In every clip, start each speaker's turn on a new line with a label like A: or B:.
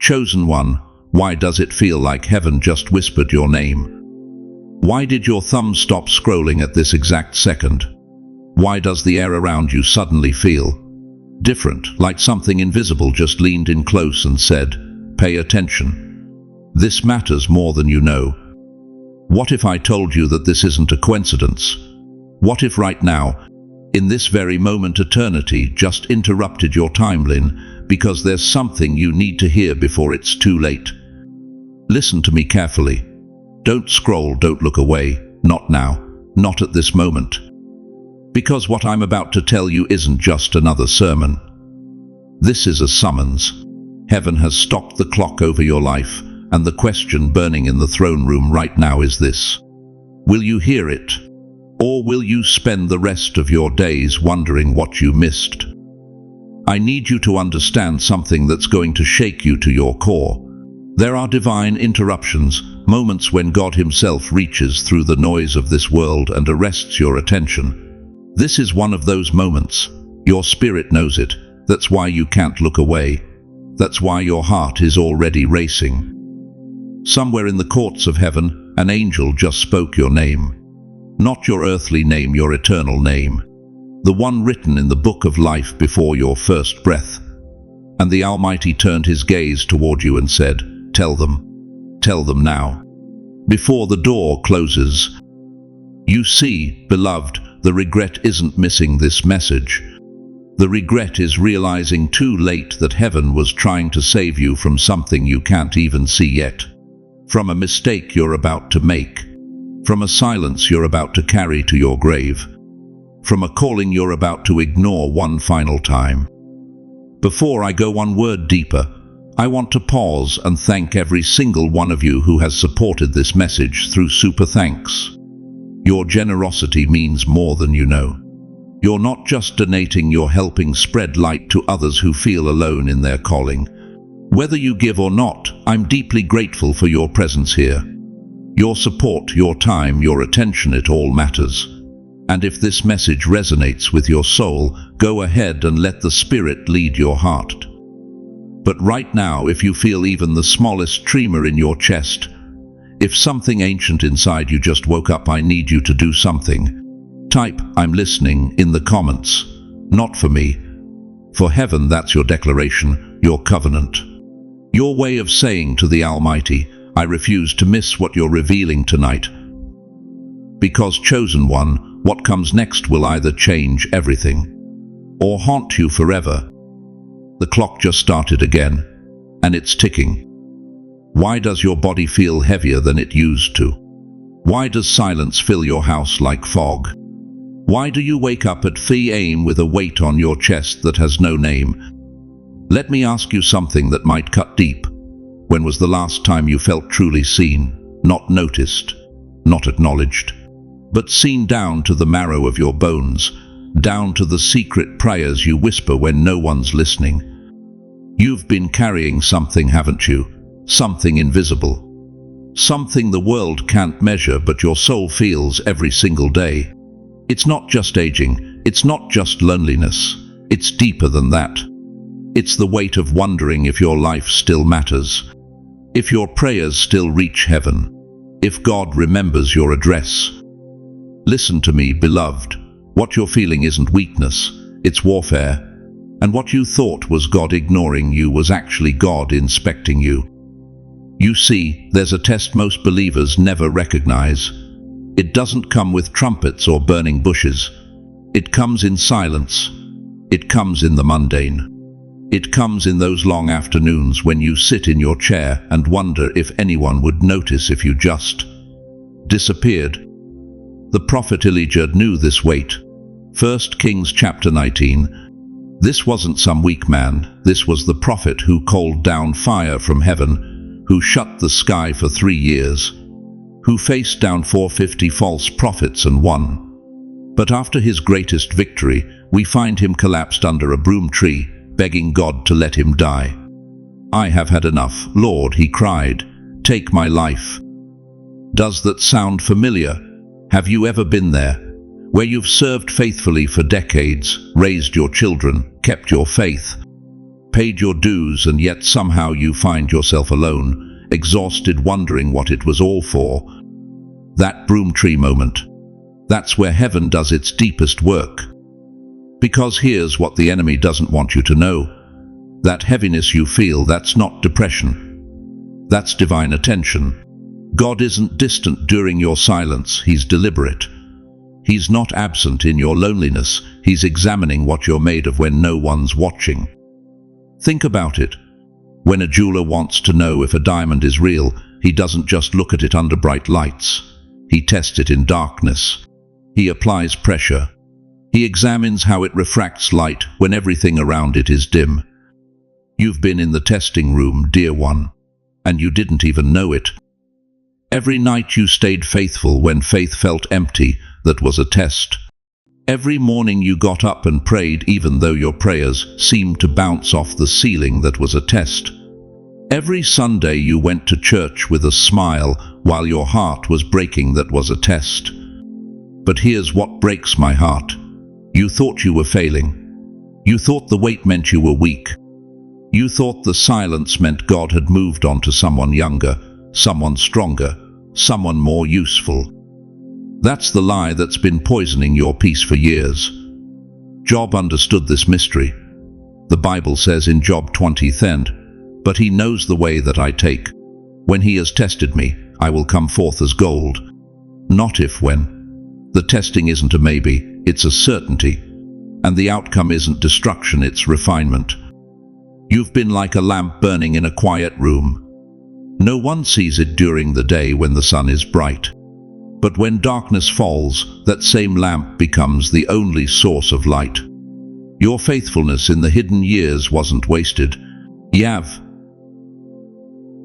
A: Chosen one, why does it feel like heaven just whispered your name? Why did your thumb stop scrolling at this exact second? Why does the air around you suddenly feel different, like something invisible just leaned in close and said, "Pay attention. This matters more than you know." What if I told you that this isn't a coincidence? What if right now, in this very moment, eternity just interrupted your timeline because there's something you need to hear before it's too late? Listen to me carefully. Don't scroll, don't look away. Not now, not at this moment. Because what I'm about to tell you isn't just another sermon. This is a summons. Heaven has stopped the clock over your life, and the question burning in the throne room right now is this: will you hear it? Or will you spend the rest of your days wondering what you missed? I need you to understand something that's going to shake you to your core. There are divine interruptions, moments when God Himself reaches through the noise of this world and arrests your attention. This is one of those moments. Your spirit knows it. That's why you can't look away. That's why your heart is already racing. Somewhere in the courts of heaven, an angel just spoke your name. Not your earthly name, your eternal name. The one written in the book of life before your first breath. And the Almighty turned His gaze toward you and said, "Tell them now, before the door closes." You see, beloved, the regret isn't missing this message. The regret is realizing too late that heaven was trying to save you from something you can't even see yet. From a mistake you're about to make. From a silence you're about to carry to your grave. From a calling you're about to ignore one final time. Before I go one word deeper, I want to pause and thank every single one of you who has supported this message through super thanks. Your generosity means more than you know. You're not just donating, you're helping spread light to others who feel alone in their calling. Whether you give or not, I'm deeply grateful for your presence here. Your support, your time, your attention, it all matters. And if this message resonates with your soul, go ahead and let the Spirit lead your heart. But right now, if you feel even the smallest tremor in your chest, if something ancient inside you just woke up, I need you to do something. Type, "I'm listening," in the comments. Not for me. For heaven, that's your declaration, your covenant. Your way of saying to the Almighty, I refuse to miss what you're revealing tonight. Because, chosen one, what comes next will either change everything or haunt you forever. The clock just started again, and it's ticking. Why does your body feel heavier than it used to? Why does silence fill your house like fog? Why do you wake up at 3 a.m. with a weight on your chest that has no name? Let me ask you something that might cut deep. When was the last time you felt truly seen, not noticed, not acknowledged, but seen down to the marrow of your bones, down to the secret prayers you whisper when no one's listening? You've been carrying something, haven't you? Something invisible. Something the world can't measure, but your soul feels every single day. It's not just aging, it's not just loneliness, it's deeper than that. It's the weight of wondering if your life still matters, if your prayers still reach heaven, if God remembers your address. Listen to me, beloved. What you're feeling isn't weakness, it's warfare. And what you thought was God ignoring you was actually God inspecting you. You see, there's a test most believers never recognize. It doesn't come with trumpets or burning bushes. It comes in silence. It comes in the mundane. It comes in those long afternoons when you sit in your chair and wonder if anyone would notice if you just disappeared. The prophet Elijah knew this weight. 1 Kings chapter 19. This wasn't some weak man. This was the prophet who called down fire from heaven, who shut the sky for 3 years, who faced down 450 false prophets and won. But after his greatest victory, we find him collapsed under a broom tree, begging God to let him die. "I have had enough, Lord," he cried. "Take my life." Does that sound familiar? Have you ever been there, where you've served faithfully for decades, raised your children, kept your faith, paid your dues, and yet somehow you find yourself alone, exhausted, wondering what it was all for. That broom tree moment. That's where heaven does its deepest work. Because here's what the enemy doesn't want you to know. That heaviness you feel, that's not depression. That's divine attention. God isn't distant during your silence, He's deliberate. He's not absent in your loneliness, He's examining what you're made of when no one's watching. Think about it. When a jeweler wants to know if a diamond is real, he doesn't just look at it under bright lights. He tests it in darkness. He applies pressure. He examines how it refracts light when everything around it is dim. You've been in the testing room, dear one, and you didn't even know it. Every night you stayed faithful when faith felt empty, that was a test. Every morning you got up and prayed even though your prayers seemed to bounce off the ceiling, that was a test. Every Sunday you went to church with a smile while your heart was breaking, that was a test. But here's what breaks my heart. You thought you were failing. You thought the weight meant you were weak. You thought the silence meant God had moved on to someone younger, someone stronger, someone more useful. That's the lie that's been poisoning your peace for years. Job understood this mystery. The Bible says in Job 20:10, "But he knows the way that I take. When he has tested me, I will come forth as gold." Not if, when. The testing isn't a maybe, it's a certainty. And the outcome isn't destruction, it's refinement. You've been like a lamp burning in a quiet room. No one sees it during the day when the sun is bright. But when darkness falls, that same lamp becomes the only source of light. Your faithfulness in the hidden years wasn't wasted. Yav.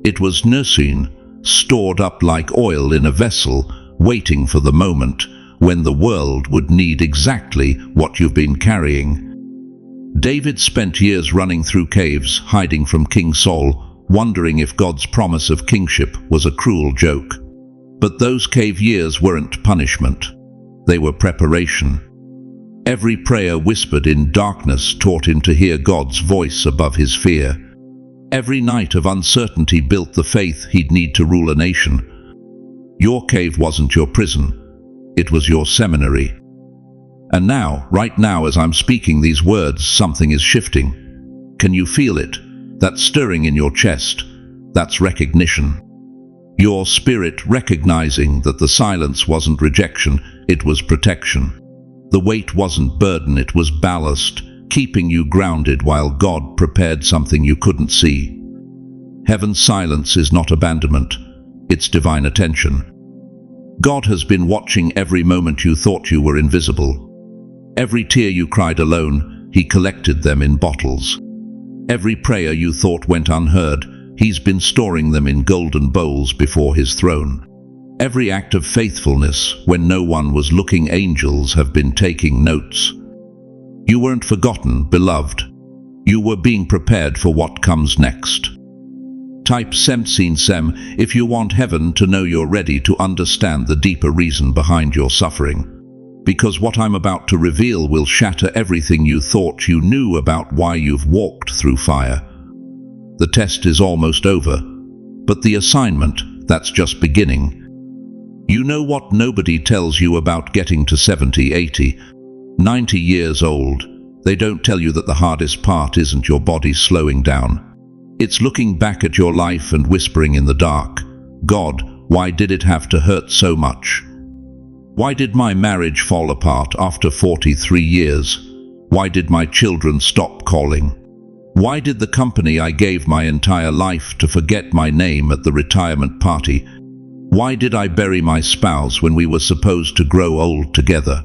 A: It was nursing, stored up like oil in a vessel, waiting for the moment when the world would need exactly what you've been carrying. David spent years running through caves, hiding from King Saul, wondering if God's promise of kingship was a cruel joke. But those cave years weren't punishment. They were preparation. Every prayer whispered in darkness taught him to hear God's voice above his fear. Every night of uncertainty built the faith he'd need to rule a nation. Your cave wasn't your prison. It was your seminary. And now, right now as I'm speaking these words, something is shifting. Can you feel it? That stirring in your chest. That's recognition. Your spirit recognizing that the silence wasn't rejection, it was protection. The weight wasn't burden, it was ballast, keeping you grounded while God prepared something you couldn't see. Heaven's silence is not abandonment, it's divine attention. God has been watching every moment you thought you were invisible. Every tear you cried alone, He collected them in bottles. Every prayer you thought went unheard, He's been storing them in golden bowls before His throne. Every act of faithfulness, when no one was looking, angels have been taking notes. You weren't forgotten, beloved. You were being prepared for what comes next. Type Sem if you want heaven to know you're ready to understand the deeper reason behind your suffering. Because what I'm about to reveal will shatter everything you thought you knew about why you've walked through fire. The test is almost over, but the assignment, that's just beginning. You know what nobody tells you about getting to 70, 80, 90 years old? They don't tell you that the hardest part isn't your body slowing down. It's looking back at your life and whispering in the dark, "God, why did it have to hurt so much? Why did my marriage fall apart after 43 years? Why did my children stop calling? Why did the company I gave my entire life to forget my name at the retirement party? Why did I bury my spouse when we were supposed to grow old together?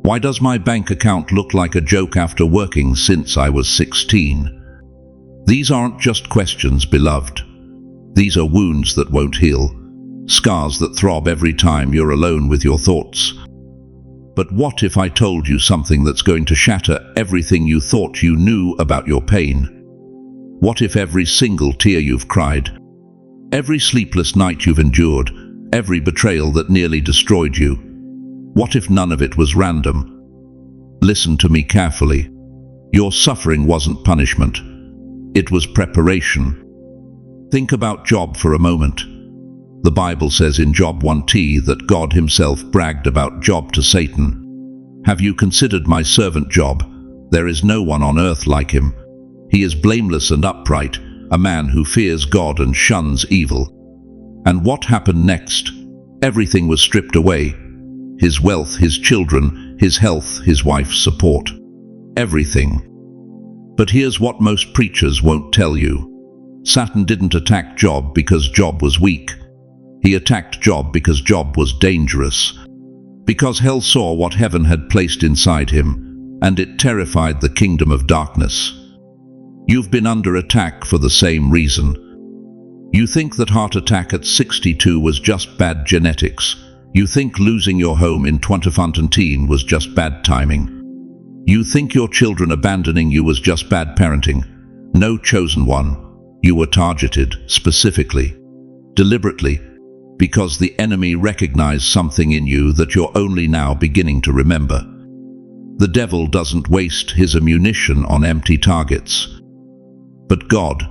A: Why does my bank account look like a joke after working since I was 16? These aren't just questions, beloved. These are wounds that won't heal, scars that throb every time you're alone with your thoughts. But what if I told you something that's going to shatter everything you thought you knew about your pain? What if every single tear you've cried, every sleepless night you've endured, every betrayal that nearly destroyed you, what if none of it was random? Listen to me carefully. Your suffering wasn't punishment. It was preparation. Think about Job for a moment. The Bible says in Job 1:10 that God himself bragged about Job to Satan. "Have you considered my servant Job? There is no one on earth like him. He is blameless and upright, a man who fears God and shuns evil." And what happened next? Everything was stripped away. His wealth, his children, his health, his wife's support. Everything. But here's what most preachers won't tell you. Satan didn't attack Job because Job was weak. He attacked Job because Job was dangerous. Because hell saw what heaven had placed inside him, and it terrified the kingdom of darkness. You've been under attack for the same reason. You think that heart attack at 62 was just bad genetics. You think losing your home in 2015 was just bad timing. You think your children abandoning you was just bad parenting. No, chosen one. You were targeted, specifically, deliberately, because the enemy recognized something in you that you're only now beginning to remember. The devil doesn't waste his ammunition on empty targets. But God,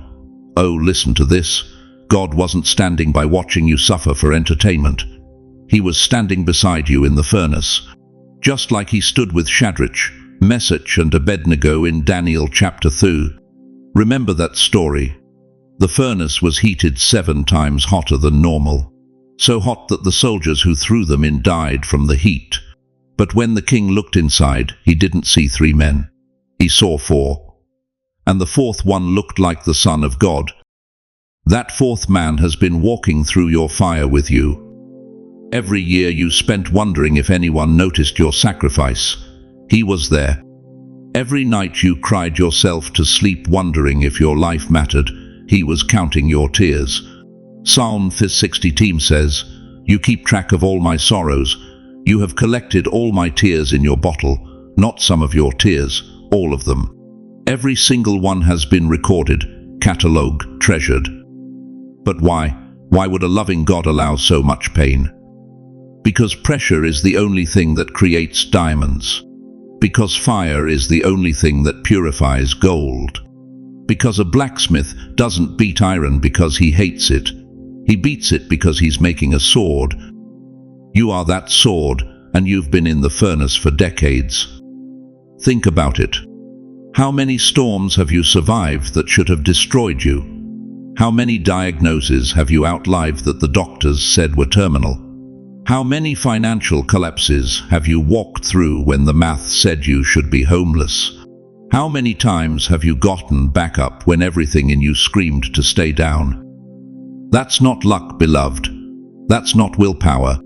A: oh, listen to this, God wasn't standing by watching you suffer for entertainment. He was standing beside you in the furnace, just like he stood with Shadrach, Meshach and Abednego in Daniel chapter 2. Remember that story? The furnace was heated 7 times hotter than normal, so hot that the soldiers who threw them in died from the heat. But when the king looked inside, he didn't see 3 men. He saw 4. And the 4th one looked like the Son of God. That 4th man has been walking through your fire with you. Every year you spent wondering if anyone noticed your sacrifice. He was there. Every night you cried yourself to sleep wondering if your life mattered. He was counting your tears. Psalm 60 says, "You keep track of all my sorrows. You have collected all my tears in your bottle, not some of your tears, all of them." Every single one has been recorded, catalogued, treasured. But why? Why would a loving God allow so much pain? Because pressure is the only thing that creates diamonds. Because fire is the only thing that purifies gold. Because a blacksmith doesn't beat iron because he hates it. He beats it because he's making a sword. You are that sword, and you've been in the furnace for decades. Think about it. How many storms have you survived that should have destroyed you? How many diagnoses have you outlived that the doctors said were terminal? How many financial collapses have you walked through when the math said you should be homeless? How many times have you gotten back up when everything in you screamed to stay down? That's not luck, beloved. That's not willpower.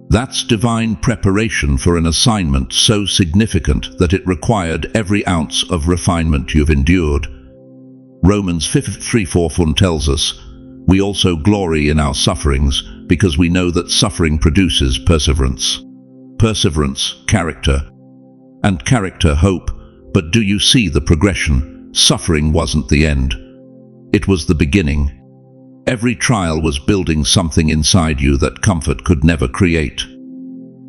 A: That's divine preparation for an assignment so significant that it required every ounce of refinement you've endured. Romans 5:3-4 tells us, "We also glory in our sufferings, because we know that suffering produces perseverance. Perseverance, character. And character, hope." But do you see the progression? Suffering wasn't the end. It was the beginning. Every trial was building something inside you that comfort could never create.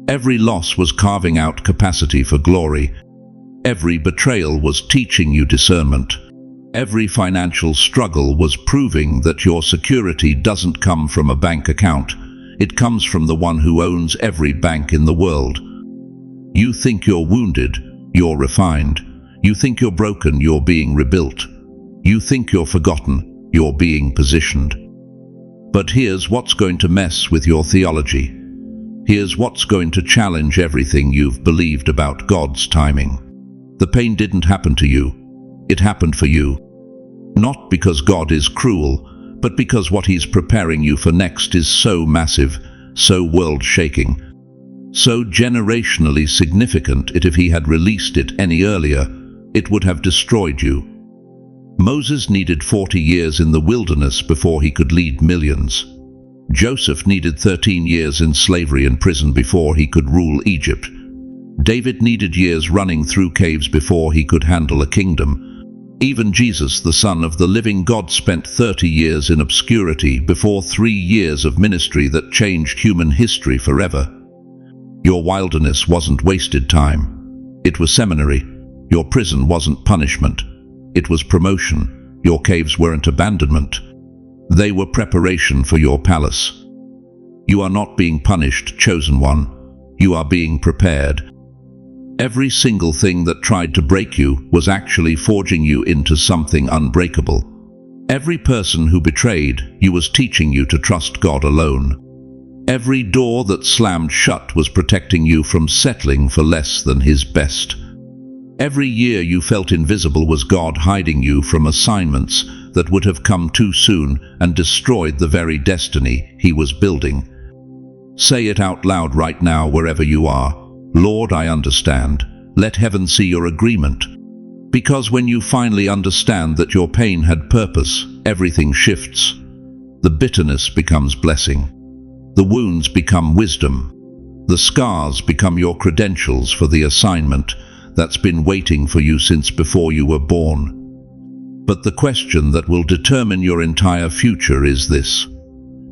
A: Every loss was carving out capacity for glory. Every betrayal was teaching you discernment. Every financial struggle was proving that your security doesn't come from a bank account. It comes from the one who owns every bank in the world. You think you're wounded, you're refined. You think you're broken, you're being rebuilt. You think you're forgotten, you're being positioned. But here's what's going to mess with your theology. Here's what's going to challenge everything you've believed about God's timing. The pain didn't happen to you. It happened for you. Not because God is cruel, but because what He's preparing you for next is so massive, so world-shaking, so generationally significant that if He had released it any earlier, it would have destroyed you. Moses needed 40 years in the wilderness before he could lead millions. Joseph needed 13 years in slavery and prison before he could rule Egypt. David needed years running through caves before he could handle a kingdom. Even Jesus, the Son of the living God, spent 30 years in obscurity before 3 years of ministry that changed human history forever. Your wilderness wasn't wasted time. It was seminary. Your prison wasn't punishment. It was promotion. Your caves weren't abandonment. They were preparation for your palace. You are not being punished, chosen one. You are being prepared. Every single thing that tried to break you was actually forging you into something unbreakable. Every person who betrayed you was teaching you to trust God alone. Every door that slammed shut was protecting you from settling for less than His best. Every year you felt invisible was God hiding you from assignments that would have come too soon and destroyed the very destiny He was building. Say it out loud right now wherever you are. Lord, I understand. Let heaven see your agreement. Because when you finally understand that your pain had purpose, everything shifts. The bitterness becomes blessing. The wounds become wisdom. The scars become your credentials for the assignment that's been waiting for you since before you were born. But the question that will determine your entire future is this.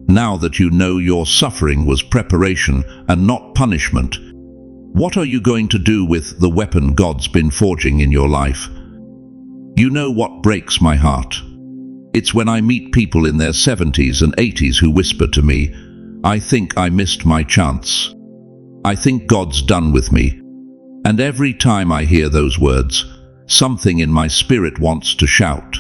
A: Now that you know your suffering was preparation and not punishment, what are you going to do with the weapon God's been forging in your life? You know what breaks my heart? It's when I meet people in their 70s and 80s who whisper to me, I think I missed my chance. I think God's done with me. And every time I hear those words, something in my spirit wants to shout.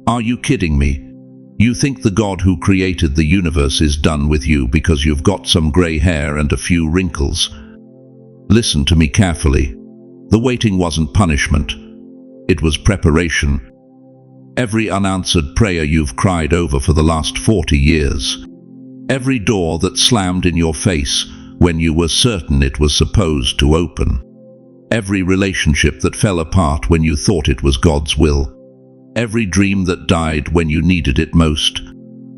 A: Are you kidding me? You think the God who created the universe is done with you because you've got some gray hair and a few wrinkles? Listen to me carefully. The waiting wasn't punishment. It was preparation. Every unanswered prayer you've cried over for the last 40 years. Every door that slammed in your face when you were certain it was supposed to open. Every relationship that fell apart when you thought it was God's will. Every dream that died when you needed it most.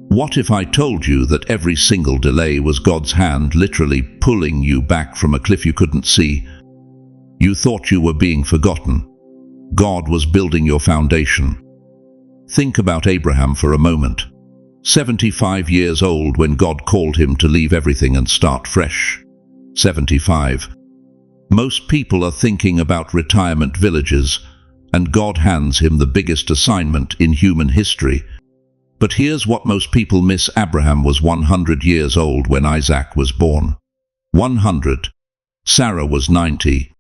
A: What if I told you that every single delay was God's hand literally pulling you back from a cliff you couldn't see? You thought you were being forgotten. God was building your foundation. Think about Abraham for a moment. 75 years old when God called him to leave everything and start fresh. 75. Most people are thinking about retirement villages, and God hands him the biggest assignment in human history. But here's what most people miss. Abraham was 100 years old when Isaac was born. 100. Sarah was 90.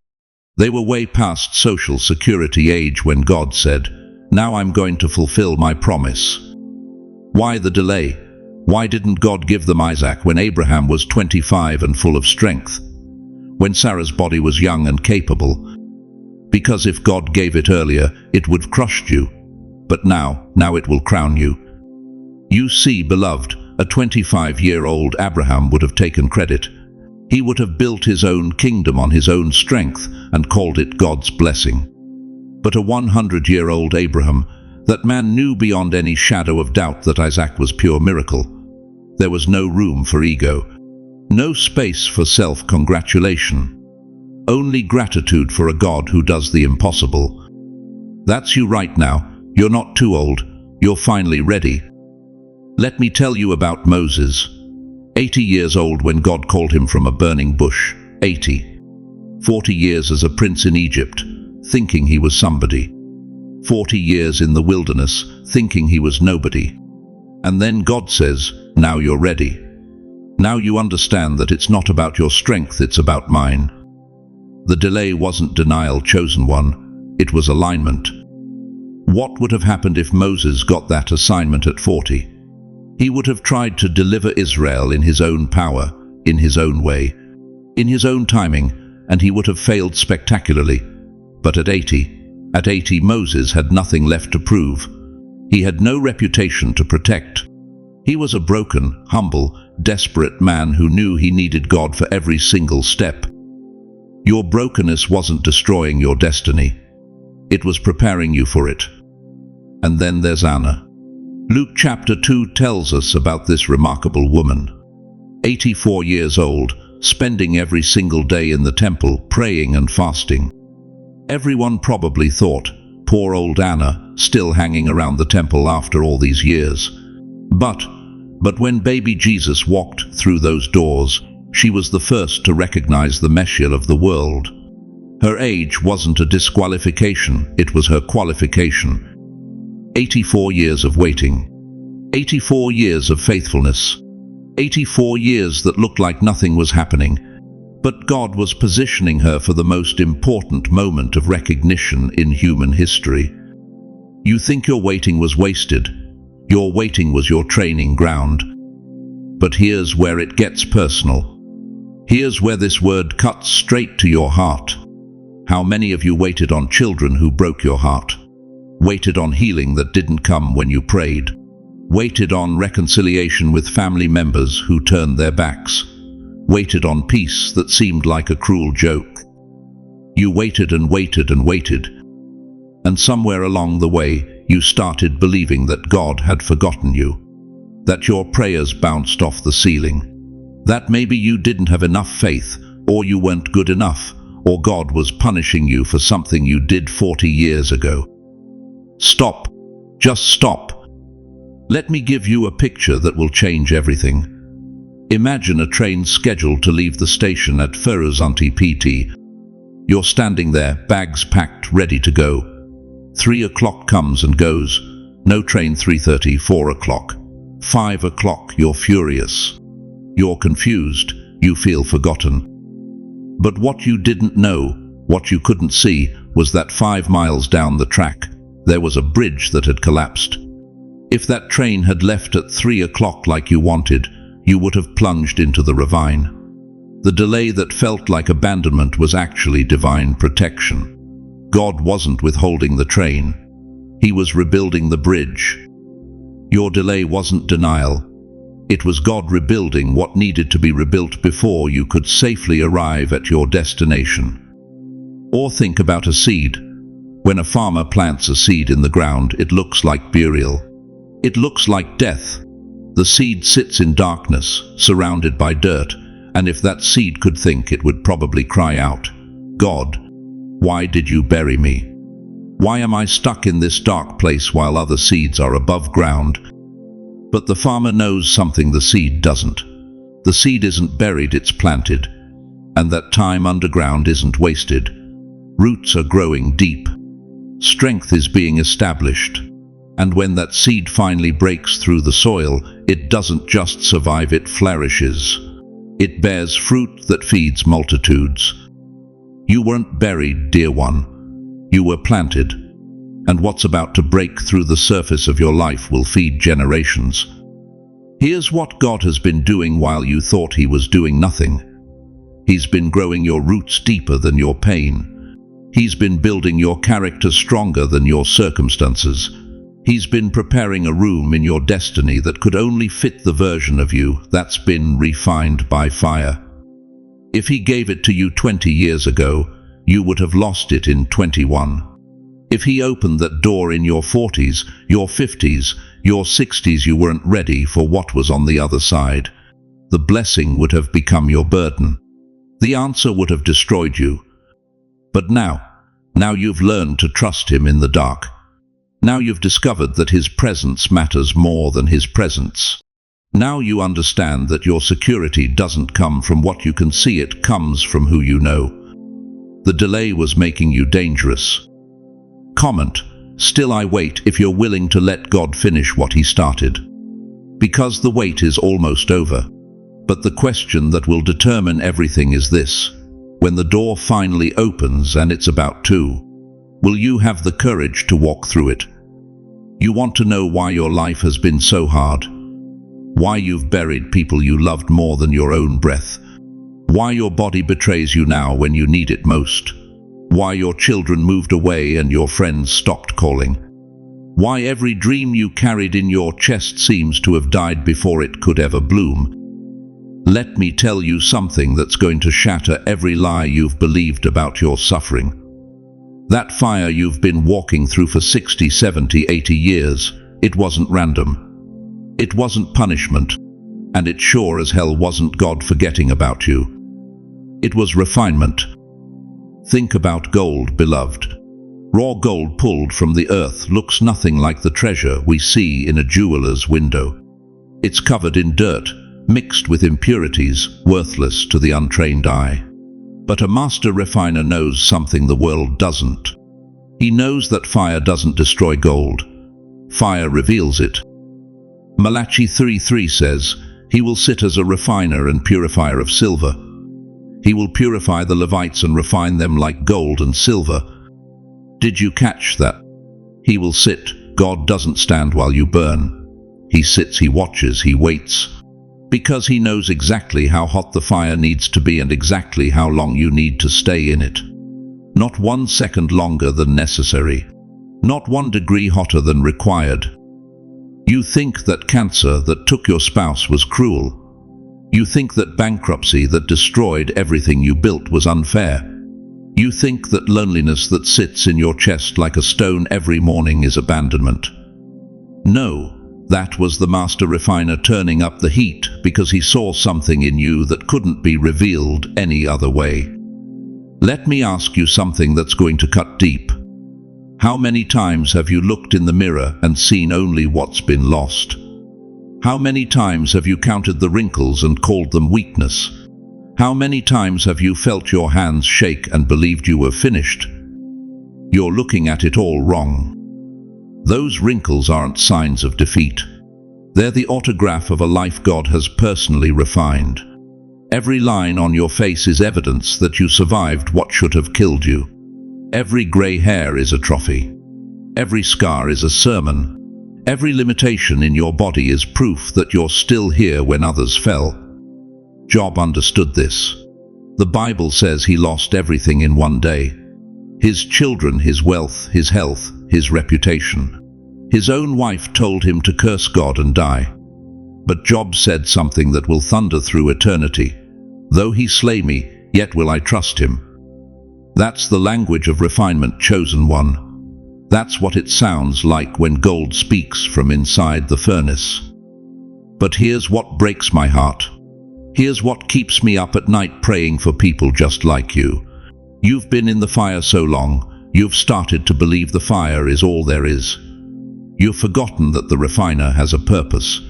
A: They were way past social security age when God said, "Now I'm going to fulfill my promise." Why the delay? Why didn't God give them Isaac when Abraham was 25 and full of strength? When Sarah's body was young and capable? Because if God gave it earlier, it would have crushed you. But now it will crown you. You see, beloved, a 25-year-old Abraham would have taken credit. He would have built his own kingdom on his own strength and called it God's blessing. But a 100-year-old Abraham, that man knew beyond any shadow of doubt that Isaac was pure miracle. There was no room for ego, no space for self-congratulation, only gratitude for a God who does the impossible. That's you right now. You're not too old. You're finally ready. Let me tell you about Moses. 80 years old when God called him from a burning bush. 80. 40 years as a prince in Egypt, thinking he was somebody. 40 years in the wilderness, thinking he was nobody. And then God says, now you're ready. Now you understand that it's not about your strength, it's about mine. The delay wasn't denial, chosen one. It was alignment. What would have happened if Moses got that assignment at 40? He would have tried to deliver Israel in his own power, in his own way, in his own timing, and he would have failed spectacularly. But at 80 Moses had nothing left to prove. He had no reputation to protect. He was a broken, humble, desperate man who knew he needed God for every single step. Your brokenness wasn't destroying your destiny. It was preparing you for it. And then there's Anna. Luke chapter 2 tells us about this remarkable woman. 84 years old, spending every single day in the temple, praying and fasting. Everyone probably thought, poor old Anna, still hanging around the temple after all these years. But when baby Jesus walked through those doors, she was the first to recognize the Messiah of the world. Her age wasn't a disqualification, it was her qualification. 84 years of waiting. 84 years of faithfulness. 84 years that looked like nothing was happening. But God was positioning her for the most important moment of recognition in human history. You think your waiting was wasted. Your waiting was your training ground. But here's where it gets personal. Here's where this word cuts straight to your heart. How many of you waited on children who broke your heart? Waited on healing that didn't come when you prayed? Waited on reconciliation with family members who turned their backs? Waited on peace that seemed like a cruel joke? You waited and waited and waited. And somewhere along the way, you started believing that God had forgotten you. That your prayers bounced off the ceiling. That maybe you didn't have enough faith, or you weren't good enough, or God was punishing you for something you did 40 years ago. Stop. Just stop. Let me give you a picture that will change everything. Imagine a train scheduled to leave the station at Ferozanti PT. You're standing there, bags packed, ready to go. 3 o'clock comes and goes. No train. 3:30, 4 o'clock. 5 o'clock, you're furious. You're confused. You feel forgotten. But what you didn't know, what you couldn't see, was that 5 miles down the track, there was a bridge that had collapsed. If that train had left at 3 o'clock like you wanted, you would have plunged into the ravine. The delay that felt like abandonment was actually divine protection. God wasn't withholding the train. He was rebuilding the bridge. Your delay wasn't denial. It was God rebuilding what needed to be rebuilt before you could safely arrive at your destination. Or think about a seed. When a farmer plants a seed in the ground, it looks like burial. It looks like death. The seed sits in darkness, surrounded by dirt, and if that seed could think, it would probably cry out, "God, why did you bury me? Why am I stuck in this dark place while other seeds are above ground?" But the farmer knows something the seed doesn't. The seed isn't buried, it's planted. And that time underground isn't wasted. Roots are growing deep. Strength is being established. And when that seed finally breaks through the soil, it doesn't just survive, it flourishes. It bears fruit that feeds multitudes. You weren't buried, dear one. You were planted. And what's about to break through the surface of your life will feed generations. Here's what God has been doing while you thought He was doing nothing. He's been growing your roots deeper than your pain. He's been building your character stronger than your circumstances. He's been preparing a room in your destiny that could only fit the version of you that's been refined by fire. If He gave it to you 20 years ago, you would have lost it in 21. If He opened that door in your 40s, your 50s, your 60s, you weren't ready for what was on the other side. The blessing would have become your burden. The answer would have destroyed you. But now you've learned to trust Him in the dark. Now you've discovered that His presence matters more than His presence. Now you understand that your security doesn't come from what you can see, it comes from who you know. The delay was making you dangerous. Comment, "Still I wait," if you're willing to let God finish what He started. Because the wait is almost over. But the question that will determine everything is this: when the door finally opens and it's about to, will you have the courage to walk through it? You want to know why your life has been so hard? Why you've buried people you loved more than your own breath? Why your body betrays you now when you need it most? Why your children moved away and your friends stopped calling? Why every dream you carried in your chest seems to have died before it could ever bloom? Let me tell you something that's going to shatter every lie you've believed about your suffering. That fire you've been walking through for 60, 70, 80 years, it wasn't random. It wasn't punishment. And it sure as hell wasn't God forgetting about you. It was refinement. Think about gold, beloved. Raw gold pulled from the earth looks nothing like the treasure we see in a jeweler's window. It's covered in dirt, mixed with impurities, worthless to the untrained eye. But a master refiner knows something the world doesn't. He knows that fire doesn't destroy gold. Fire reveals it. Malachi 3:3 says, "He will sit as a refiner and purifier of silver. He will purify the Levites and refine them like gold and silver." Did you catch that? He will sit. God doesn't stand while you burn. He sits, he watches, he waits. Because he knows exactly how hot the fire needs to be and exactly how long you need to stay in it. Not 1 second longer than necessary. Not 1 degree hotter than required. You think that cancer that took your spouse was cruel. You think that bankruptcy that destroyed everything you built was unfair. You think that loneliness that sits in your chest like a stone every morning is abandonment. No, that was the master refiner turning up the heat because he saw something in you that couldn't be revealed any other way. Let me ask you something that's going to cut deep. How many times have you looked in the mirror and seen only what's been lost? How many times have you counted the wrinkles and called them weakness? How many times have you felt your hands shake and believed you were finished? You're looking at it all wrong. Those wrinkles aren't signs of defeat. They're the autograph of a life God has personally refined. Every line on your face is evidence that you survived what should have killed you. Every grey hair is a trophy. Every scar is a sermon. Every limitation in your body is proof that you're still here when others fell. Job understood this. The Bible says he lost everything in one day. His children, his wealth, his health, his reputation. His own wife told him to curse God and die. But Job said something that will thunder through eternity. "Though he slay me, yet will I trust him." That's the language of refinement, chosen one. That's what it sounds like when gold speaks from inside the furnace. But here's what breaks my heart. Here's what keeps me up at night praying for people just like you. You've been in the fire so long, you've started to believe the fire is all there is. You've forgotten that the refiner has a purpose.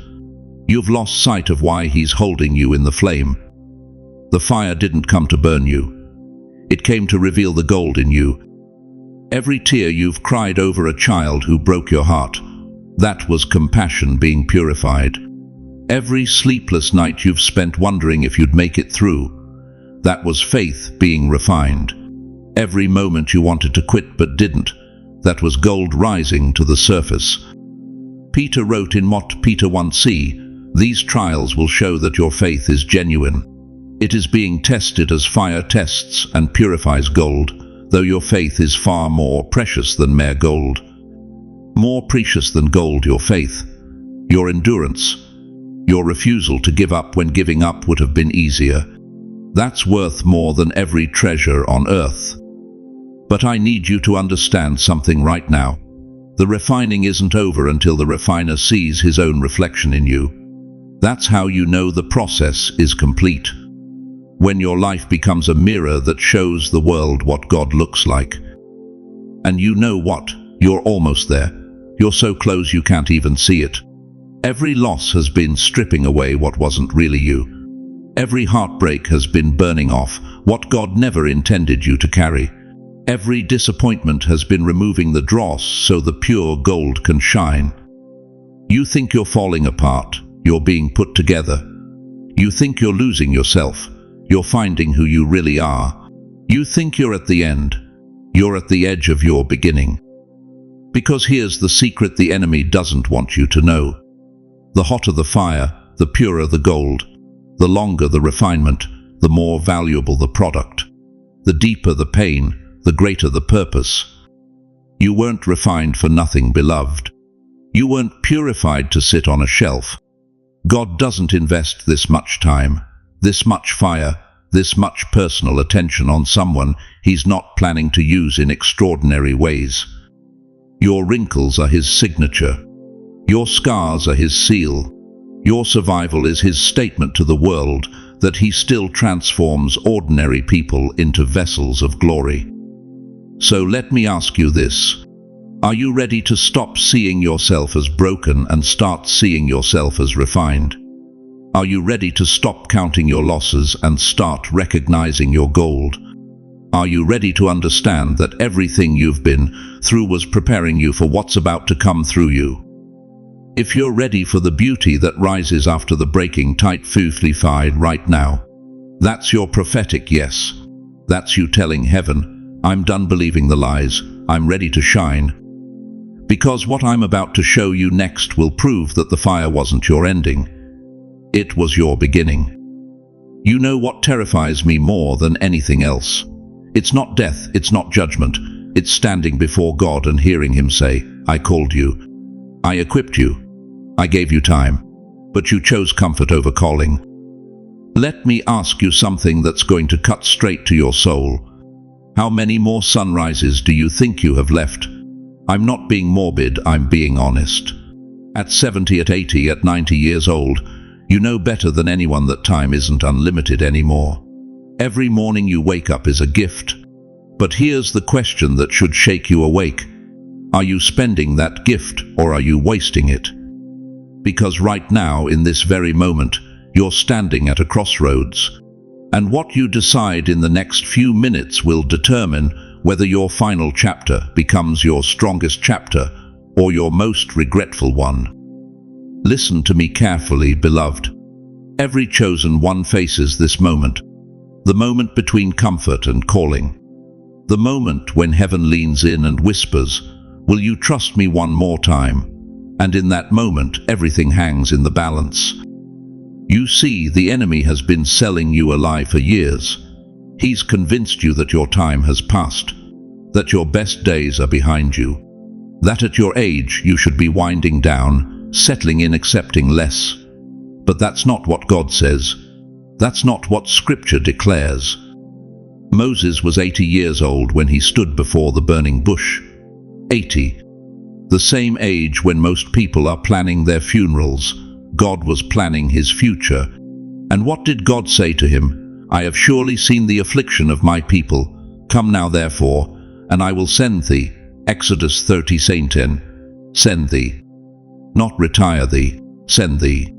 A: You've lost sight of why he's holding you in the flame. The fire didn't come to burn you. It came to reveal the gold in you. Every tear you've cried over a child who broke your heart, that was compassion being purified. Every sleepless night you've spent wondering if you'd make it through, that was faith being refined. Every moment you wanted to quit but didn't, that was gold rising to the surface. Peter wrote in Mott Peter 1c, "These trials will show that your faith is genuine. It is being tested as fire tests and purifies gold, though your faith is far more precious than mere gold." More precious than gold, your faith, your endurance, your refusal to give up when giving up would have been easier. That's worth more than every treasure on earth. But I need you to understand something right now. The refining isn't over until the refiner sees his own reflection in you. That's how you know the process is complete. When your life becomes a mirror that shows the world what God looks like. And you know what? You're almost there. You're so close you can't even see it. Every loss has been stripping away what wasn't really you. Every heartbreak has been burning off what God never intended you to carry. Every disappointment has been removing the dross so the pure gold can shine. You think you're falling apart, you're being put together. You think you're losing yourself, you're finding who you really are. You think you're at the end, you're at the edge of your beginning. Because here's the secret the enemy doesn't want you to know. The hotter the fire, the purer the gold. The longer the refinement, the more valuable the product. The deeper the pain, the greater the purpose. You weren't refined for nothing, beloved. You weren't purified to sit on a shelf. God doesn't invest this much time, this much fire, this much personal attention on someone He's not planning to use in extraordinary ways. Your wrinkles are His signature. Your scars are His seal. Your survival is His statement to the world that He still transforms ordinary people into vessels of glory. So let me ask you this. Are you ready to stop seeing yourself as broken and start seeing yourself as refined? Are you ready to stop counting your losses and start recognizing your gold? Are you ready to understand that everything you've been through was preparing you for what's about to come through you? If you're ready for the beauty that rises after the breaking tight fight right now, that's your prophetic yes. That's you telling heaven, I'm done believing the lies, I'm ready to shine. Because what I'm about to show you next will prove that the fire wasn't your ending. It was your beginning. You know what terrifies me more than anything else? It's not death, it's not judgment. It's standing before God and hearing Him say, I called you. I equipped you. I gave you time. But you chose comfort over calling. Let me ask you something that's going to cut straight to your soul. How many more sunrises do you think you have left? I'm not being morbid, I'm being honest. At 70, at 80, at 90 years old, you know better than anyone that time isn't unlimited anymore. Every morning you wake up is a gift. But here's the question that should shake you awake. Are you spending that gift or are you wasting it? Because right now, in this very moment, you're standing at a crossroads. And what you decide in the next few minutes will determine whether your final chapter becomes your strongest chapter or your most regretful one. Listen to me carefully, beloved. Every chosen one faces this moment. The moment between comfort and calling. The moment when heaven leans in and whispers, will you trust me one more time? And in that moment, everything hangs in the balance. You see, the enemy has been selling you a lie for years. He's convinced you that your time has passed, that your best days are behind you, that at your age you should be winding down, settling in, accepting less. But that's not what God says. That's not what Scripture declares. Moses was 80 years old when he stood before the burning bush. 80. The same age when most people are planning their funerals. God was planning his future. And what did God say to him? I have surely seen the affliction of my people. Come now therefore, and I will send thee. Exodus 30:10. Send thee. Not retire thee, send thee.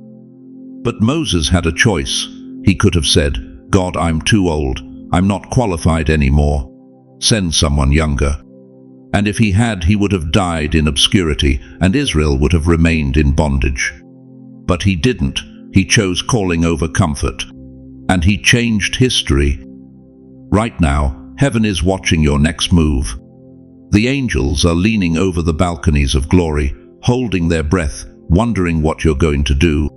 A: But Moses had a choice. He could have said, God, I'm too old. I'm not qualified anymore. Send someone younger. And if he had, he would have died in obscurity, and Israel would have remained in bondage. But he didn't. He chose calling over comfort. And he changed history. Right now, heaven is watching your next move. The angels are leaning over the balconies of glory, holding their breath, wondering what you're going to do.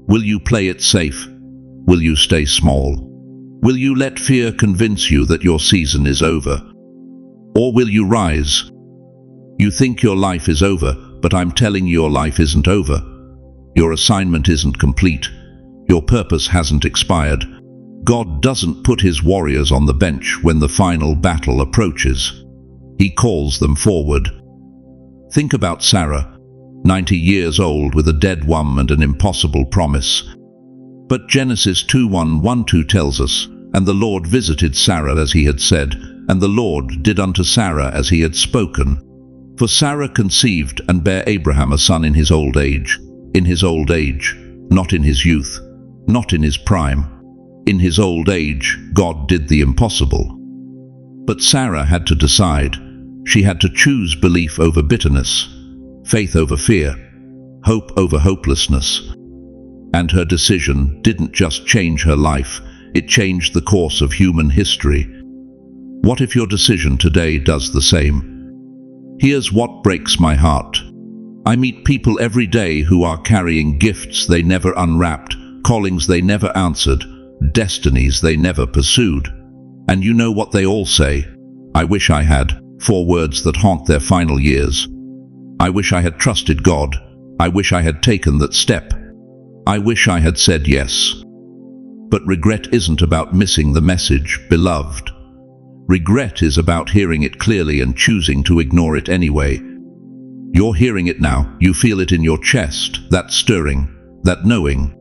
A: Will you play it safe? Will you stay small? Will you let fear convince you that your season is over? Or will you rise? You think your life is over, but I'm telling you your life isn't over. Your assignment isn't complete. Your purpose hasn't expired. God doesn't put his warriors on the bench when the final battle approaches. He calls them forward. Think about Sarah, 90 years old with a dead womb and an impossible promise. But Genesis 2:1-2 tells us, and the Lord visited Sarah as he had said, and the Lord did unto Sarah as he had spoken. For Sarah conceived and bare Abraham a son in his old age, not in his youth, not in his prime. In his old age, God did the impossible. But Sarah had to decide. She had to choose belief over bitterness, faith over fear, hope over hopelessness. And her decision didn't just change her life, it changed the course of human history. What if your decision today does the same? Here's what breaks my heart. I meet people every day who are carrying gifts they never unwrapped, callings they never answered, destinies they never pursued. And you know what they all say? I wish I had. 4 words that haunt their final years. I wish I had trusted God. I wish I had taken that step. I wish I had said yes. But regret isn't about missing the message, beloved. Regret is about hearing it clearly and choosing to ignore it anyway. You're hearing it now. You feel it in your chest, that stirring, that knowing,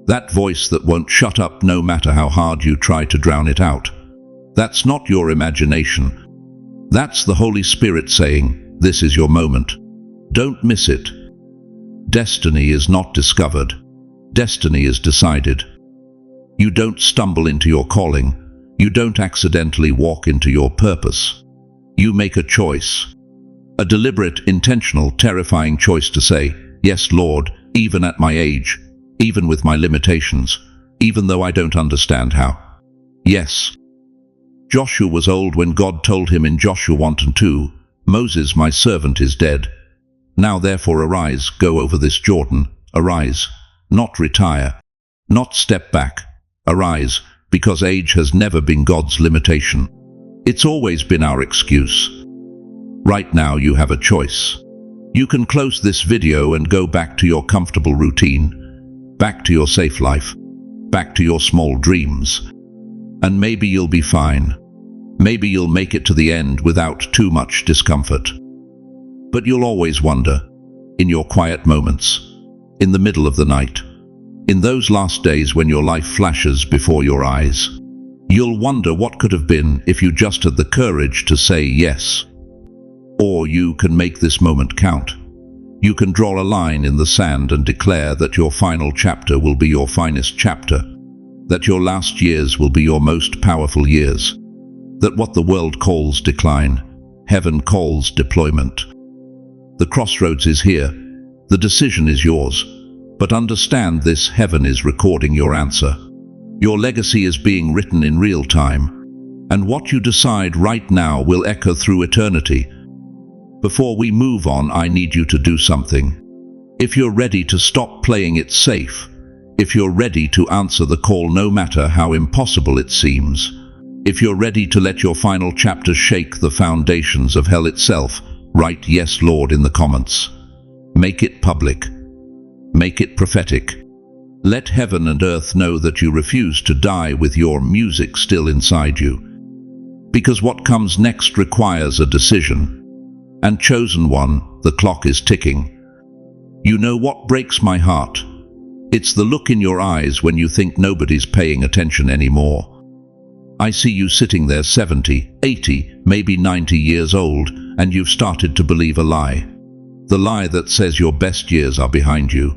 A: that voice that won't shut up no matter how hard you try to drown it out. That's not your imagination. That's the Holy Spirit saying, this is your moment. Don't miss it. Destiny is not discovered. Destiny is decided. You don't stumble into your calling. You don't accidentally walk into your purpose. You make a choice. A deliberate, intentional, terrifying choice to say, "Yes, Lord, even at my age, even with my limitations, even though I don't understand how. Yes." Joshua was old when God told him in Joshua 1 and 2, "Moses, my servant, is dead. Now therefore arise, go over this Jordan, arise, not retire, not step back, arise, because age has never been God's limitation. It's always been our excuse." Right now you have a choice. You can close this video and go back to your comfortable routine, back to your safe life, back to your small dreams. And maybe you'll be fine. Maybe you'll make it to the end without too much discomfort. But you'll always wonder, in your quiet moments, in the middle of the night, in those last days when your life flashes before your eyes, you'll wonder what could have been if you just had the courage to say yes. Or you can make this moment count. You can draw a line in the sand and declare that your final chapter will be your finest chapter, that your last years will be your most powerful years, that what the world calls decline, heaven calls deployment. The crossroads is here. The decision is yours. But understand this: heaven is recording your answer. Your legacy is being written in real time, and what you decide right now will echo through eternity. Before we move on, I need you to do something. If you're ready to stop playing it safe, if you're ready to answer the call no matter how impossible it seems, if you're ready to let your final chapter shake the foundations of hell itself, write "Yes, Lord" in the comments. Make it public. Make it prophetic. Let heaven and earth know that you refuse to die with your music still inside you. Because what comes next requires a decision. And chosen one, the clock is ticking. You know what breaks my heart? It's the look in your eyes when you think nobody's paying attention anymore. I see you sitting there 70, 80, maybe 90 years old, and you've started to believe a lie. The lie that says your best years are behind you.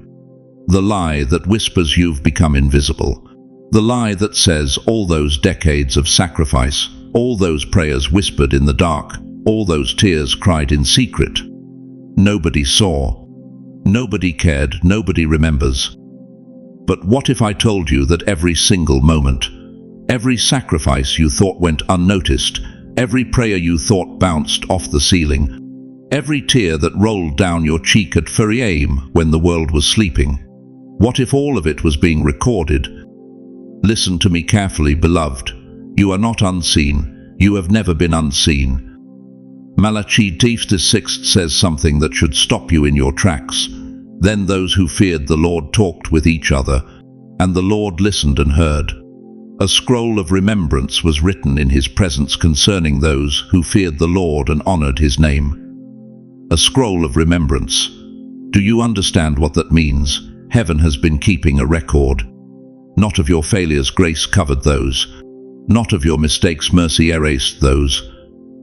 A: The lie that whispers you've become invisible. The lie that says all those decades of sacrifice, all those prayers whispered in the dark, all those tears cried in secret. Nobody saw. Nobody cared. Nobody remembers. But what if I told you that every single moment, every sacrifice you thought went unnoticed, every prayer you thought bounced off the ceiling, every tear that rolled down your cheek at 4 a.m. when the world was sleeping, what if all of it was being recorded? Listen to me carefully, beloved. You are not unseen. You have never been unseen. Malachi 3:6 says something that should stop you in your tracks. Then those who feared the Lord talked with each other, and the Lord listened and heard. A scroll of remembrance was written in his presence concerning those who feared the Lord and honored his name. A scroll of remembrance. Do you understand what that means? Heaven has been keeping a record. Not of your failures, grace covered those. Not of your mistakes, mercy erased those.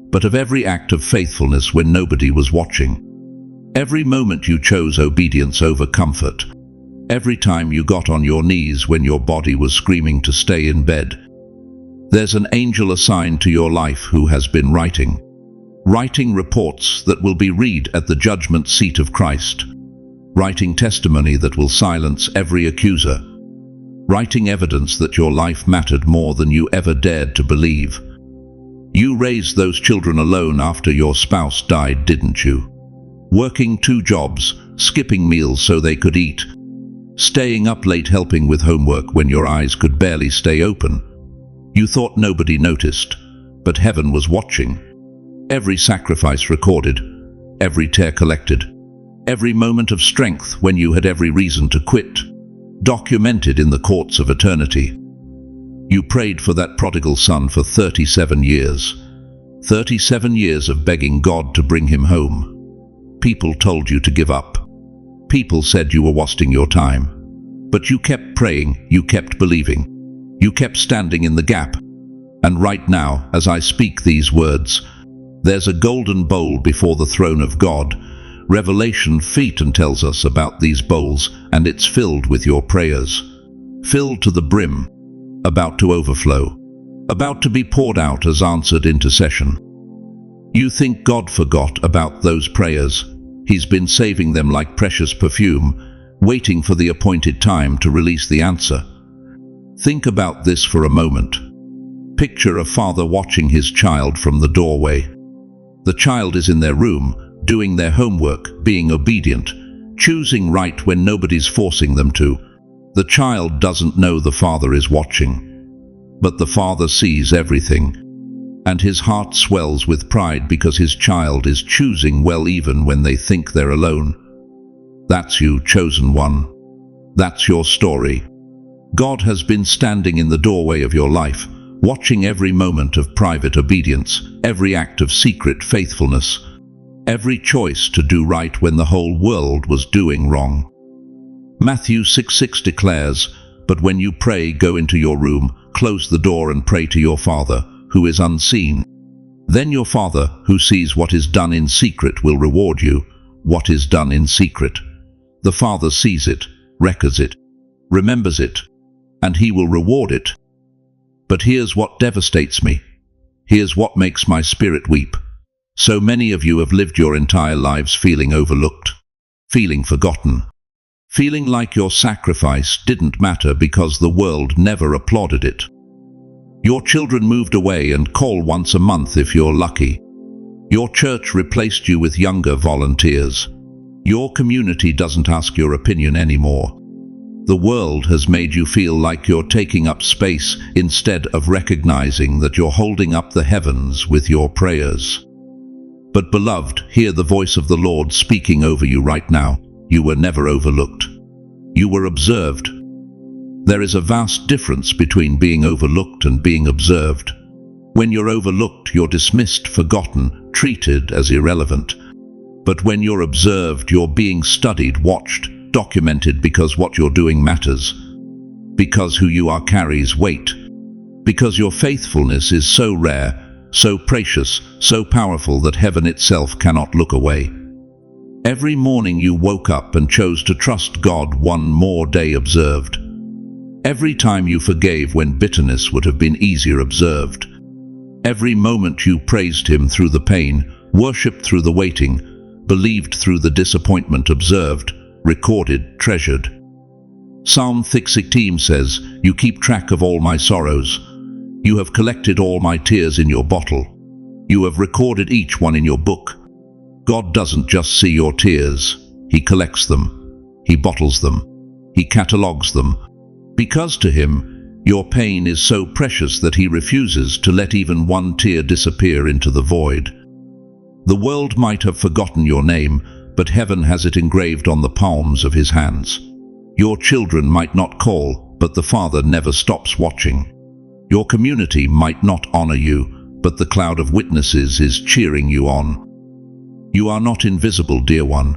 A: But of every act of faithfulness when nobody was watching. Every moment you chose obedience over comfort. Every time you got on your knees when your body was screaming to stay in bed. There's an angel assigned to your life who has been writing reports that will be read at the judgment seat of Christ. Writing testimony that will silence every accuser. Writing evidence that your life mattered more than you ever dared to believe. You raised those children alone after your spouse died, didn't you? Working 2 jobs, skipping meals so they could eat, staying up late helping with homework when your eyes could barely stay open. You thought nobody noticed, but heaven was watching. Every sacrifice recorded, every tear collected, every moment of strength when you had every reason to quit, documented in the courts of eternity. You prayed for that prodigal son for 37 years. 37 years of begging God to bring him home. People told you to give up. People said you were wasting your time. But you kept praying, you kept believing. You kept standing in the gap. And right now, as I speak these words, there's a golden bowl before the throne of God. Revelation feet and tells us about these bowls, and it's filled with your prayers. Filled to the brim. About to overflow. about to be poured out as answered intercession. You think God forgot about those prayers. He's been saving them like precious perfume, waiting for the appointed time to release the answer. Think about this for a moment. Picture a father watching his child from the doorway. The child is in their room, doing their homework, being obedient, choosing right when nobody's forcing them to. The child doesn't know the father is watching. But the father sees everything, and his heart swells with pride because his child is choosing well even when they think they're alone. That's you, chosen one. That's your story. God has been standing in the doorway of your life, watching every moment of private obedience, every act of secret faithfulness, every choice to do right when the whole world was doing wrong. Matthew 6:6 declares, "But when you pray, go into your room, close the door and pray to your Father, who is unseen. Then your Father, who sees what is done in secret, will reward you." What is done in secret? The Father sees it, records it, remembers it, and He will reward it. But here's what devastates me. Here's what makes my spirit weep. So many of you have lived your entire lives feeling overlooked, feeling forgotten, feeling like your sacrifice didn't matter because the world never applauded it. Your children moved away and call once a month if you're lucky. Your church replaced you with younger volunteers. Your community doesn't ask your opinion anymore. The world has made you feel like you're taking up space instead of recognizing that you're holding up the heavens with your prayers. But beloved, hear the voice of the Lord speaking over you right now. You were never overlooked. You were observed. There is a vast difference between being overlooked and being observed. When you're overlooked, you're dismissed, forgotten, treated as irrelevant. But when you're observed, you're being studied, watched, documented because what you're doing matters. Because who you are carries weight. Because your faithfulness is so rare, so precious, so powerful that heaven itself cannot look away. Every morning you woke up and chose to trust God, one more day observed. Every time you forgave when bitterness would have been easier observed. Every moment you praised Him through the pain, worshipped through the waiting, believed through the disappointment observed, recorded, treasured. Psalm 16 says, "You keep track of all my sorrows. You have collected all my tears in your bottle. You have recorded each one in your book." God doesn't just see your tears. He collects them. He bottles them. He catalogs them. Because to Him, your pain is so precious that He refuses to let even one tear disappear into the void. The world might have forgotten your name, but heaven has it engraved on the palms of His hands. Your children might not call, but the Father never stops watching. Your community might not honor you, but the cloud of witnesses is cheering you on. You are not invisible, dear one.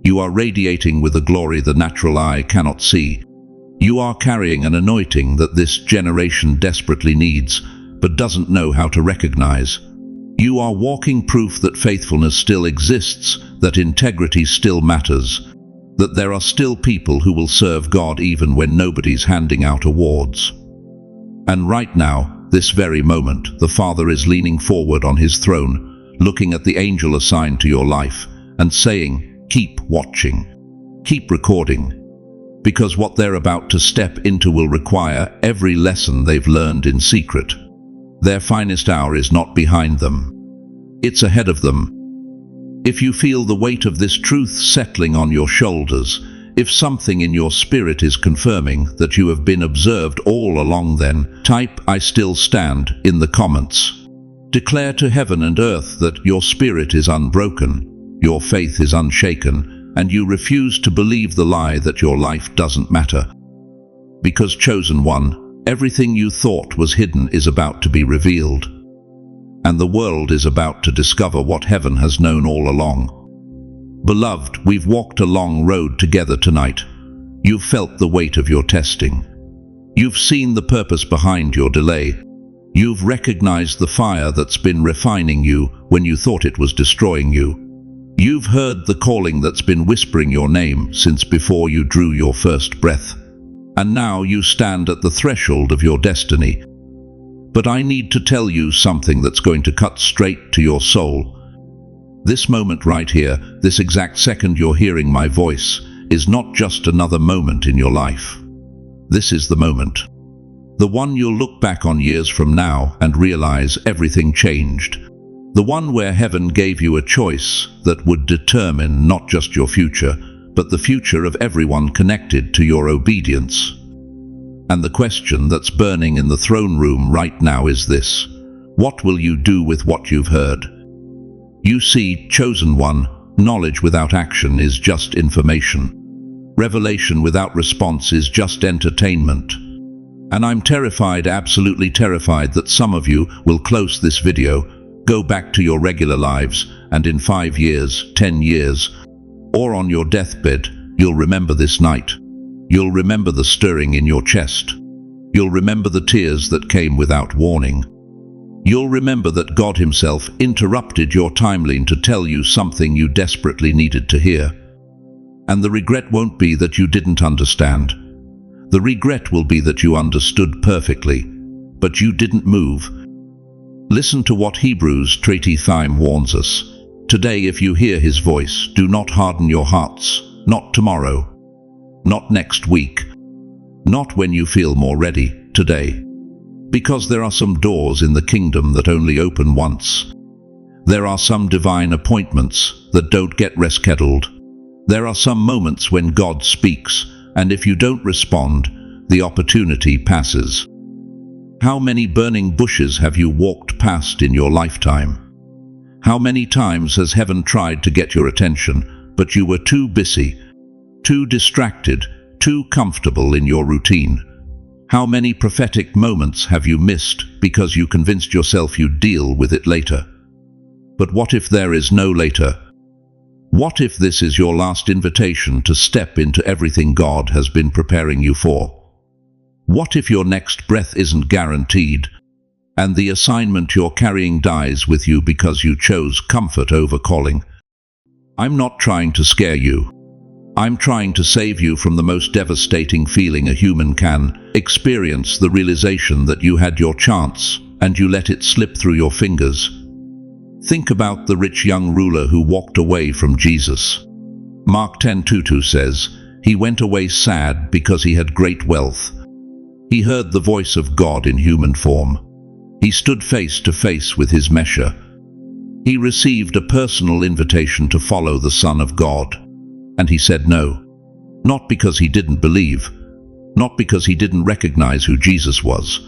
A: You are radiating with a glory the natural eye cannot see. You are carrying an anointing that this generation desperately needs, but doesn't know how to recognize. You are walking proof that faithfulness still exists, that integrity still matters, that there are still people who will serve God even when nobody's handing out awards. And right now, this very moment, the Father is leaning forward on His throne, looking at the angel assigned to your life, and saying, "Keep watching. Keep recording. Because what they're about to step into will require every lesson they've learned in secret. Their finest hour is not behind them. It's ahead of them." If you feel the weight of this truth settling on your shoulders, if something in your spirit is confirming that you have been observed all along, then type "I still stand" in the comments. Declare to heaven and earth that your spirit is unbroken, your faith is unshaken, and you refuse to believe the lie that your life doesn't matter. Because, chosen one, everything you thought was hidden is about to be revealed. And the world is about to discover what heaven has known all along. Beloved, we've walked a long road together tonight. You've felt the weight of your testing. You've seen the purpose behind your delay. You've recognized the fire that's been refining you when you thought it was destroying you. You've heard the calling that's been whispering your name since before you drew your first breath. And now you stand at the threshold of your destiny. But I need to tell you something that's going to cut straight to your soul. This moment right here, this exact second you're hearing my voice, is not just another moment in your life. This is the moment. The one you'll look back on years from now and realize everything changed. The one where heaven gave you a choice that would determine not just your future, but the future of everyone connected to your obedience. And the question that's burning in the throne room right now is this: what will you do with what you've heard? You see, chosen one, knowledge without action is just information. Revelation without response is just entertainment. And I'm terrified, absolutely terrified, that some of you will close this video, go back to your regular lives, and in 5 years, 10 years, or on your deathbed, you'll remember this night. You'll remember the stirring in your chest. You'll remember the tears that came without warning. You'll remember that God Himself interrupted your timeline to tell you something you desperately needed to hear. And the regret won't be that you didn't understand. The regret will be that you understood perfectly, but you didn't move. Listen to what Hebrews 13:5 warns us. Today, if you hear His voice, do not harden your hearts. Not tomorrow. Not next week. Not when you feel more ready. Today. Because there are some doors in the kingdom that only open once. There are some divine appointments that don't get rescheduled. There are some moments when God speaks, and if you don't respond, the opportunity passes. How many burning bushes have you walked past in your lifetime? How many times has heaven tried to get your attention, but you were too busy, too distracted, too comfortable in your routine? How many prophetic moments have you missed because you convinced yourself you'd deal with it later? But what if there is no later? What if this is your last invitation to step into everything God has been preparing you for? What if your next breath isn't guaranteed, and the assignment you're carrying dies with you because you chose comfort over calling? I'm not trying to scare you. I'm trying to save you from the most devastating feeling a human can experience, the realization that you had your chance and you let it slip through your fingers. Think about the rich young ruler who walked away from Jesus. Mark 10:22 says, he went away sad because he had great wealth. He heard the voice of God in human form. He stood face to face with his Messiah. He received a personal invitation to follow the Son of God. And he said no. Not because he didn't believe, not because he didn't recognize who Jesus was,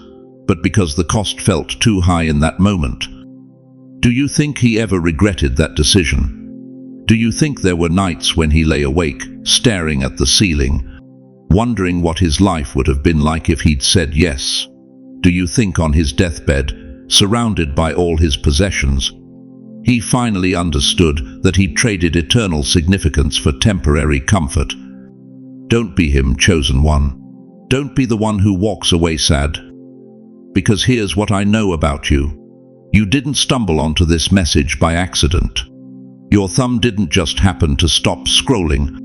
A: but because the cost felt too high in that moment. Do you think he ever regretted that decision? Do you think there were nights when he lay awake, staring at the ceiling, wondering what his life would have been like if he'd said yes? Do you think on his deathbed, surrounded by all his possessions, he finally understood that he'd traded eternal significance for temporary comfort? Don't be him, chosen one. Don't be the one who walks away sad. Because here's what I know about you. You didn't stumble onto this message by accident. Your thumb didn't just happen to stop scrolling.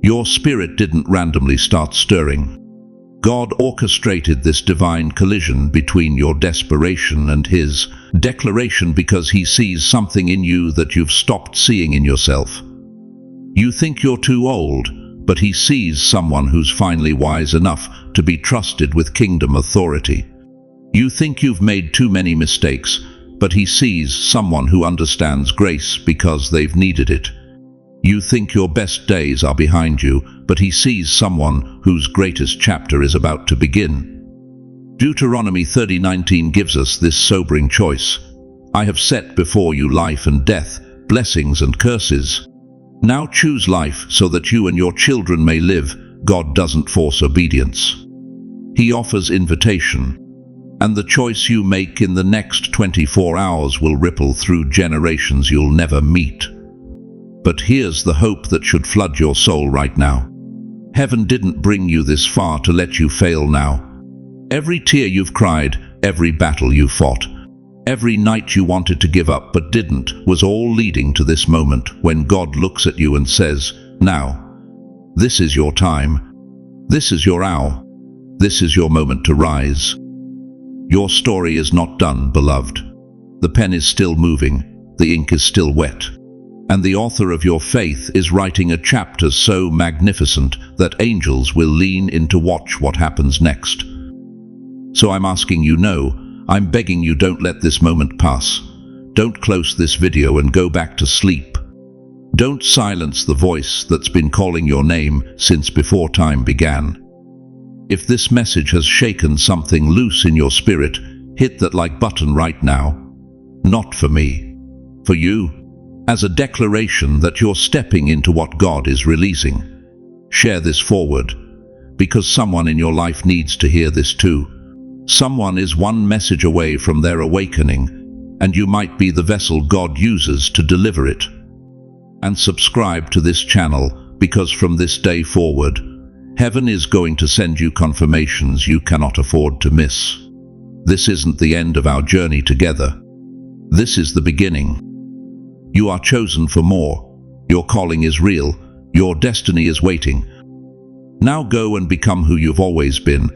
A: Your spirit didn't randomly start stirring. God orchestrated this divine collision between your desperation and His declaration because He sees something in you that you've stopped seeing in yourself. You think you're too old, but He sees someone who's finally wise enough to be trusted with kingdom authority. You think you've made too many mistakes, but He sees someone who understands grace because they've needed it. You think your best days are behind you, but He sees someone whose greatest chapter is about to begin. Deuteronomy 30:19 gives us this sobering choice. I have set before you life and death, blessings and curses. Now choose life so that you and your children may live. God doesn't force obedience. He offers invitation. And the choice you make in the next 24 hours will ripple through generations you'll never meet. But here's the hope that should flood your soul right now. Heaven didn't bring you this far to let you fail now. Every tear you've cried, every battle you fought, every night you wanted to give up but didn't, was all leading to this moment when God looks at you and says, now, this is your time. This is your hour. This is your moment to rise. Your story is not done, beloved. The pen is still moving, the ink is still wet, and the author of your faith is writing a chapter so magnificent that angels will lean in to watch what happens next. So I'm asking you, no, I'm begging you, don't let this moment pass. Don't close this video and go back to sleep. Don't silence the voice that's been calling your name since before time began. If this message has shaken something loose in your spirit, hit that like button right now. Not for me, for you, as a declaration that you're stepping into what God is releasing. Share this forward, because someone in your life needs to hear this too. Someone is one message away from their awakening, and you might be the vessel God uses to deliver it. And subscribe to this channel, because from this day forward, heaven is going to send you confirmations you cannot afford to miss. This isn't the end of our journey together. This is the beginning. You are chosen for more. Your calling is real. Your destiny is waiting. Now go and become who you've always been,